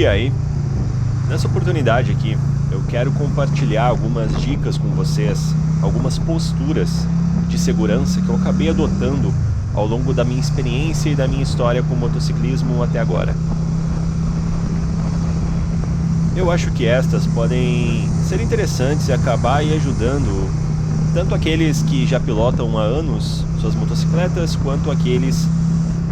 dia aí. Nessa oportunidade aqui, eu quero compartilhar algumas dicas com vocês, algumas posturas de segurança que eu acabei adotando ao longo da minha experiência e da minha história com o motociclismo até agora. Eu acho que estas podem ser interessantes e acabar aí ajudando tanto aqueles que já pilotam há anos suas motocicletas, quanto aqueles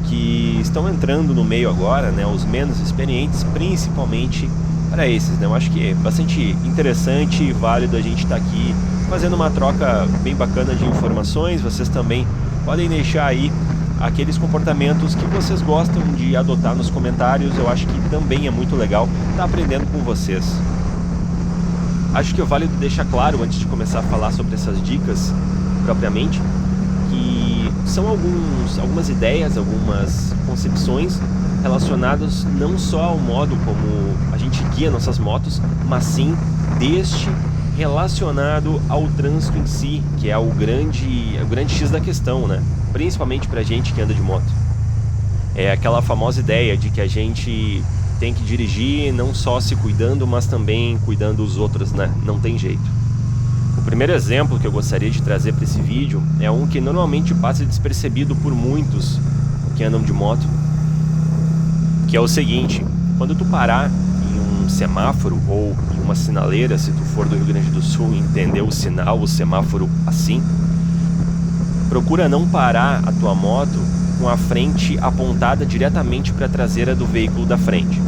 que estão entrando no meio agora, né, os menos experientes, principalmente para esses, né? Eu acho que é bastante interessante e válido a gente estar aqui fazendo uma troca bem bacana de informações. Vocês também podem deixar aí aqueles comportamentos que vocês gostam de adotar nos comentários. Eu acho que também é muito legal estar aprendendo com vocês. Acho que é válido deixar claro, antes de começar a falar sobre essas dicas propriamente, que são algumas ideias, algumas concepções relacionadas não só ao modo como a gente guia nossas motos, mas sim relacionado ao trânsito em si, que é o grande X da questão, né? Principalmente pra gente que anda de moto. É aquela famosa ideia de que a gente tem que dirigir não só se cuidando, mas também cuidando dos outros, né? Não tem jeito. O primeiro exemplo que eu gostaria de trazer para esse vídeo é um que normalmente passa despercebido por muitos que andam de moto, que é o seguinte: quando tu parar em um semáforo ou em uma sinaleira, se tu for do Rio Grande do Sul e entender o sinal, o semáforo assim, procura não parar a tua moto com a frente apontada diretamente para a traseira do veículo da frente.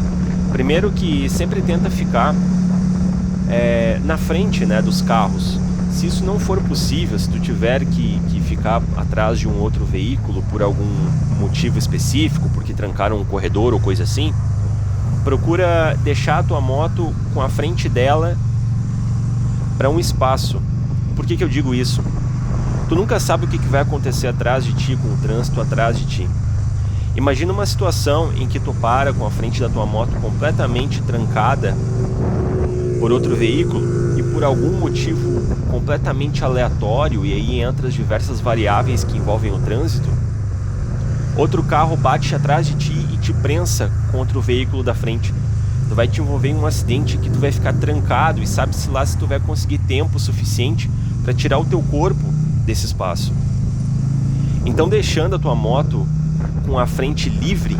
Primeiro que sempre tenta ficar na frente, né, dos carros. Se isso não for possível, se tu tiver que ficar atrás de um outro veículo por algum motivo específico, porque trancaram um corredor ou coisa assim, procura deixar a tua moto com a frente dela para um espaço. Por que eu digo isso? Tu nunca sabe o que vai acontecer atrás de ti, com o trânsito atrás de ti. Imagina uma situação em que tu para com a frente da tua moto completamente trancada por outro veículo e por algum motivo completamente aleatório, e aí entra as diversas variáveis que envolvem o trânsito, outro carro bate atrás de ti e te prensa contra o veículo da frente. Tu vai te envolver em um acidente que tu vai ficar trancado e sabe-se lá se tu vai conseguir tempo suficiente para tirar o teu corpo desse espaço. Então, deixando a tua moto com a frente livre,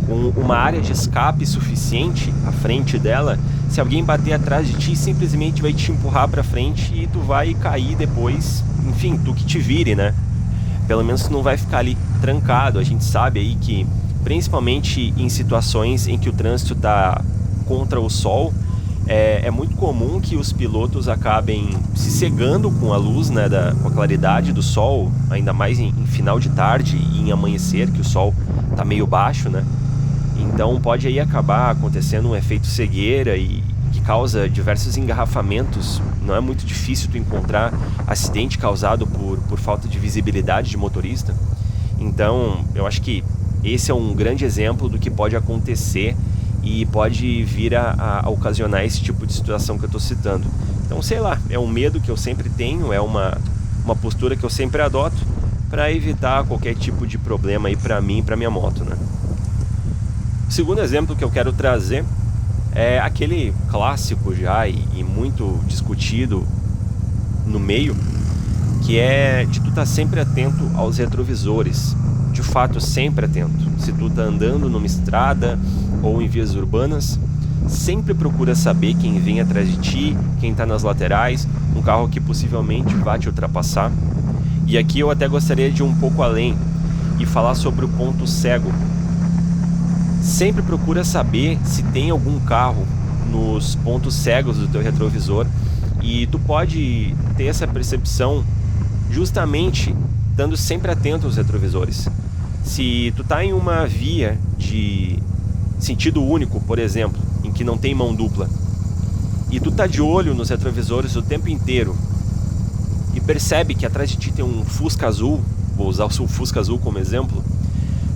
com uma área de escape suficiente à frente dela, se alguém bater atrás de ti, simplesmente vai te empurrar para frente e tu vai cair depois. Enfim, tu que te vire, né? Pelo menos tu não vai ficar ali trancado. A gente sabe aí que, principalmente em situações em que o trânsito está contra o sol, é muito comum que os pilotos acabem se cegando com a luz, né, com a claridade do sol, ainda mais em final de tarde e em amanhecer, que o sol está meio baixo, né? Então pode aí acabar acontecendo um efeito cegueira e que causa diversos engarrafamentos. Não é muito difícil tu encontrar acidente causado por falta de visibilidade de motorista. Então eu acho que esse é um grande exemplo do que pode acontecer e pode vir a ocasionar esse tipo de situação que eu estou citando. Então, sei lá, é um medo que eu sempre tenho, é uma postura que eu sempre adoto para evitar qualquer tipo de problema aí para mim e para minha moto, né? O segundo exemplo que eu quero trazer é aquele clássico já e muito discutido no meio, que é de tu estar sempre atento aos retrovisores. De fato, sempre atento. Se tu tá andando numa estrada ou em vias urbanas, sempre procura saber quem vem atrás de ti, quem tá nas laterais, um carro que possivelmente vai te ultrapassar. E aqui eu até gostaria de ir um pouco além e falar sobre o ponto cego. Sempre procura saber se tem algum carro nos pontos cegos do teu retrovisor, e tu pode ter essa percepção justamente estando sempre atento aos retrovisores. Se tu tá em uma via de sentido único, por exemplo, em que não tem mão dupla, e tu tá de olho nos retrovisores o tempo inteiro e percebe que atrás de ti tem um Fusca azul, vou usar o Fusca azul como exemplo,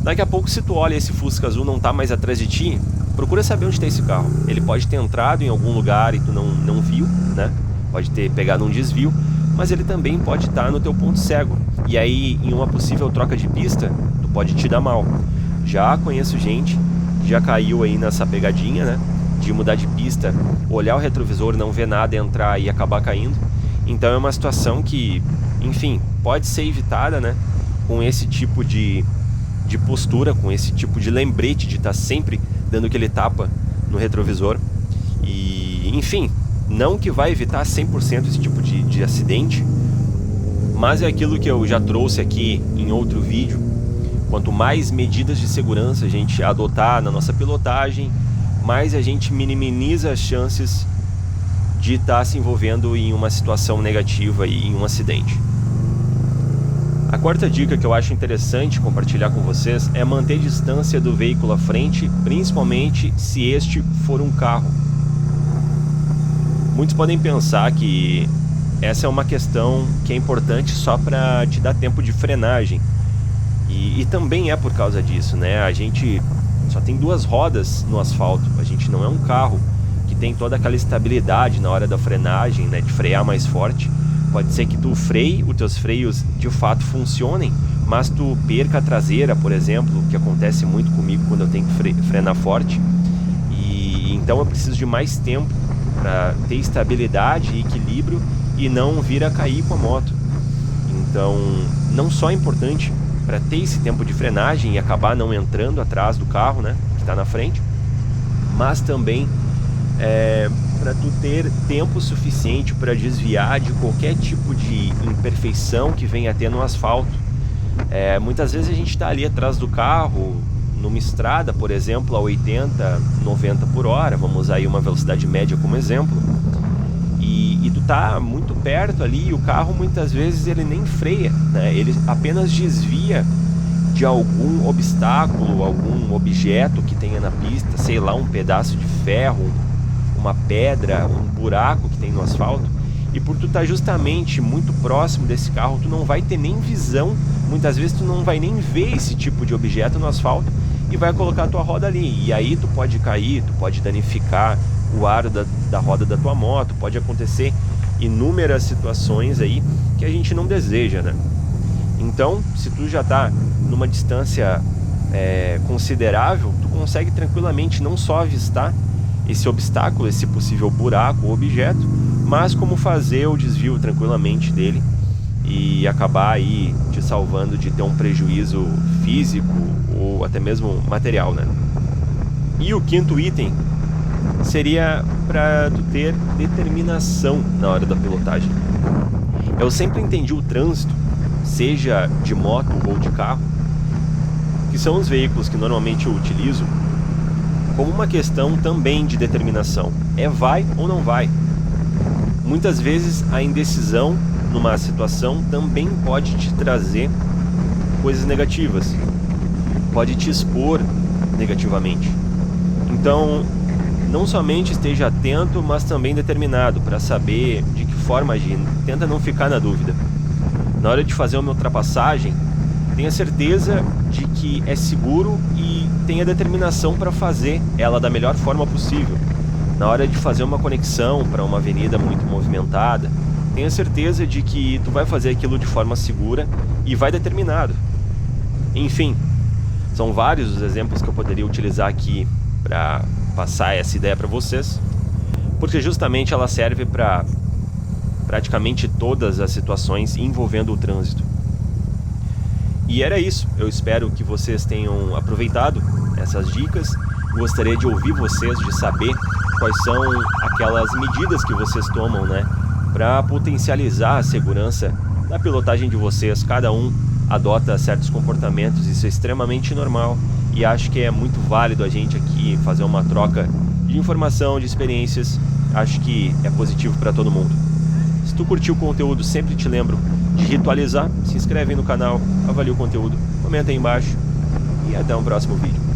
daqui a pouco, se tu olha esse Fusca azul não tá mais atrás de ti, procura saber onde está esse carro. Ele pode ter entrado em algum lugar e tu não viu, né? Pode ter pegado um desvio, mas ele também pode estar no teu ponto cego. E aí, em uma possível troca de pista, tu pode te dar mal. Já conheço gente que já caiu aí nessa pegadinha, né? De mudar de pista, olhar o retrovisor, não ver nada, entrar e acabar caindo. Então é uma situação que, enfim, pode ser evitada, né? Com esse tipo de postura, com esse tipo de lembrete de estar sempre dando aquele tapa no retrovisor. E, enfim, não que vai evitar 100% esse tipo de acidente, mas é aquilo que eu já trouxe aqui em outro vídeo. Quanto mais medidas de segurança a gente adotar na nossa pilotagem, mais a gente minimiza as chances de estar se envolvendo em uma situação negativa e em um acidente. A quarta dica que eu acho interessante compartilhar com vocês é manter distância do veículo à frente, principalmente se este for um carro. Muitos podem pensar que essa é uma questão que é importante só para te dar tempo de frenagem. E também é por causa disso, né? A gente só tem 2 rodas no asfalto, a gente não é um carro que tem toda aquela estabilidade na hora da frenagem, né? De frear mais forte. Pode ser que tu freie, os teus freios de fato funcionem, mas tu perca a traseira, por exemplo, que acontece muito comigo quando eu tenho que frenar forte. E então eu preciso de mais tempo para ter estabilidade e equilíbrio e não vir a cair com a moto. Então, não só é importante para ter esse tempo de frenagem e acabar não entrando atrás do carro, né, que está na frente, mas também para tu ter tempo suficiente para desviar de qualquer tipo de imperfeição que venha a ter no asfalto. Muitas vezes a gente está ali atrás do carro, numa estrada, por exemplo, a 80, 90 por hora, vamos usar aí uma velocidade média como exemplo, e tu tá muito perto ali e o carro muitas vezes ele nem freia, né? Ele apenas desvia de algum obstáculo, algum objeto que tenha na pista, sei lá, um pedaço de ferro, uma pedra, um buraco que tem no asfalto, e por tu estar justamente muito próximo desse carro, tu não vai ter nem visão, muitas vezes tu não vai nem ver esse tipo de objeto no asfalto e vai colocar a tua roda ali, e aí tu pode cair, tu pode danificar o aro da roda da tua moto, pode acontecer inúmeras situações aí que a gente não deseja, né? Então, se tu já tá numa distância considerável, tu consegue tranquilamente não só avistar esse obstáculo, esse possível buraco ou objeto, mas como fazer o desvio tranquilamente dele e acabar aí te salvando de ter um prejuízo físico ou até mesmo material, né? E o quinto item seria para tu ter determinação na hora da pilotagem. Eu sempre entendi o trânsito, seja de moto ou de carro, que são os veículos que normalmente eu utilizo, como uma questão também de determinação. Vai ou não vai? Muitas vezes a indecisão numa situação também pode te trazer coisas negativas, pode te expor negativamente. Então, não somente esteja atento, mas também determinado para saber de que forma agir. Tenta não ficar na dúvida. Na hora de fazer uma ultrapassagem, tenha certeza de que é seguro e tenha determinação para fazer ela da melhor forma possível. Na hora de fazer uma conexão para uma avenida muito movimentada, tenha certeza de que tu vai fazer aquilo de forma segura e vai determinado. Enfim, são vários os exemplos que eu poderia utilizar aqui para passar essa ideia para vocês, porque justamente ela serve para praticamente todas as situações envolvendo o trânsito. E era isso, eu espero que vocês tenham aproveitado essas dicas. Gostaria de ouvir vocês, de saber quais são aquelas medidas que vocês tomam, né, para potencializar a segurança na pilotagem de vocês. Cada um adota certos comportamentos, isso é extremamente normal e acho que é muito válido a gente aqui fazer uma troca de informação, de experiências. Acho que é positivo para todo mundo. Se tu curtiu o conteúdo, sempre te lembro de ritualizar, se inscreve aí no canal, avalia o conteúdo, comenta aí embaixo e até um próximo vídeo.